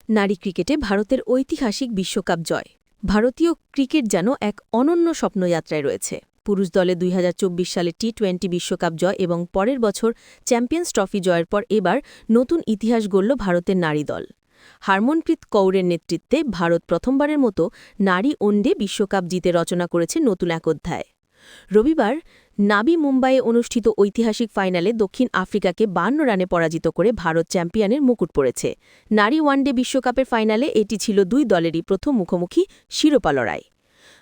নারী ক্রিকেটে ভারতের ঐতিহাসিক বিশ্বকাপ জয়। ভারতীয় ক্রিকেট যেন এক অনন্য স্বপ্নযাত্রায় রয়েছে। পুরুষ দলে ২০২৪ সালে টি-20 বিশ্বকাপ জয় এবং পরের বছর চ্যাম্পিয়ন্স ট্রফি জয়ের পর এবার নতুন ইতিহাস গড়ল ভারতের নারী দল। হারমনপ্রীত কৌরের নেতৃত্বে ভারত প্রথমবারের মতো নারী ওয়ানডে বিশ্বকাপ জিতে রচনা করেছে নতুন এক অধ্যায়। রবিবার নাবি মুম্বাইয়ে অনুষ্ঠিত ঐতিহাসিক ফাইনালে দক্ষিণ আফ্রিকাকে ৫২ রানে পরাজিত করে ভারত চ্যাম্পিয়নের মুকুট পড়েছে। নারী ওয়ানডে বিশ্বকাপের ফাইনালে এটি ছিল দুই দলেরই প্রথম মুখোমুখি শিরোপা লড়াই।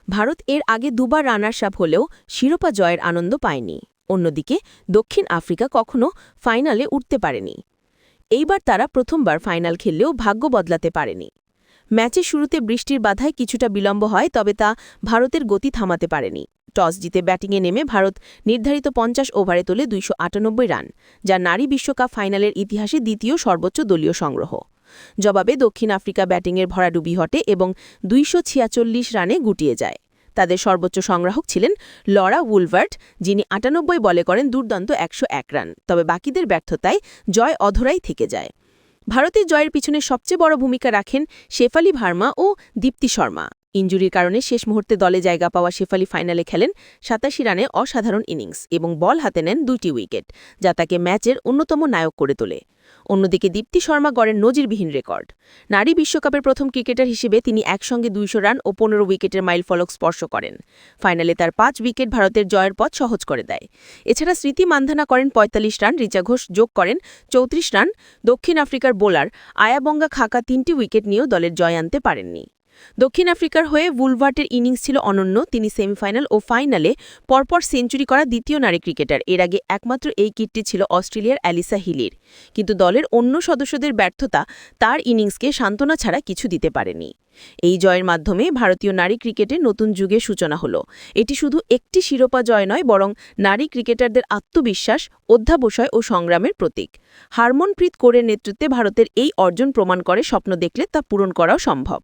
ভারত এর আগে দুবার রানার্স আপ হলেও শিরোপা জয়ের আনন্দ পায়নি। অন্যদিকে দক্ষিণ আফ্রিকা কখনো ফাইনালে উঠতে পারেনি। এইবার তারা প্রথমবার ফাইনাল খেললেও ভাগ্য বদলাতে পারেনি। ম্যাচের শুরুতে বৃষ্টির বাধায় কিছুটা বিলম্ব হয়, তবে তা ভারতের গতি থামাতে পারেনি। টস জিতে ব্যাটিংয়ে নেমে ভারত নির্ধারিত ৫০ ওভারে তোলে ২৯৮ রান, যা নারী বিশ্বকাপ ফাইনালের ইতিহাসে দ্বিতীয় সর্বোচ্চ দলীয় সংগ্রহ। জবাবে দক্ষিণ আফ্রিকা ব্যাটিংয়ের ভরাডুবি ঘটে এবং ২৪৬ রানে গুটিয়ে যায়। তাদের সর্বোচ্চ সংগ্রাহক ছিলেন লরা উলভার্ট, যিনি ৯৮ বলে করেন দুর্দান্ত ১০১ রান। তবে বাকিদের ব্যর্থতায় জয় অধরাই থেকে যায়। ভারতের জয়ের পিছনে সবচেয়ে বড় ভূমিকা রাখেন শেফালি ভার্মা ও দীপ্তি শর্মা। ইনজুরির কারণে শেষ মুহূর্তে দলে জায়গা পাওয়া শেফালি ফাইনালে খেলেন ৮৭ রানে অসাধারণ ইনিংস এবং বল হাতে নেন ২টি উইকেট, যা তাকে ম্যাচের অন্যতম নায়ক করে তোলে। অন্যদিকে দীপ্তি শর্মা গড়েন নজিরবিহীন রেকর্ড। নারী বিশ্বকাপের প্রথম ক্রিকেটার হিসেবে তিনি একসঙ্গে ২০০ রান ও ১৫ উইকেটের মাইলফলক স্পর্শ করেন। ফাইনালে তার ৫ উইকেট ভারতের জয়ের পথ সহজ করে দেয়। এছাড়া স্মৃতি মান্ধানা করেন ৪৫ রান, রিচা ঘোষ যোগ করেন ৩৪ রান। দক্ষিণ আফ্রিকার বোলার আয়াবঙ্গা খাকা ৩টি উইকেট নিয়েও দলের জয় আনতে পারেননি। দক্ষিণ আফ্রিকার হয়ে উলভার্টের ইনিংস ছিল অনন্য। তিনি সেমিফাইনাল ও ফাইনালে পরপর সেঞ্চুরি করা দ্বিতীয় নারী ক্রিকেটার। এর আগে একমাত্র এই কীর্তি ছিল অস্ট্রেলিয়ার অ্যালিসা হিলির। কিন্তু দলের অন্য সদস্যদের ব্যর্থতা তার ইনিংসকে সান্ত্বনা ছাড়া কিছু দিতে পারেনি। এই জয়ের মাধ্যমে ভারতীয় নারী ক্রিকেটের নতুন যুগের সূচনা হলো। এটি শুধু একটি শিরোপা জয় নয়, বরং নারী ক্রিকেটারদের আত্মবিশ্বাস, অধ্যাবসায় ও সংগ্রামের প্রতীক। হারমনপ্রীত কৌরের নেতৃত্বে ভারতের এই অর্জন প্রমাণ করে স্বপ্ন দেখলে তা পূরণ করাও সম্ভব।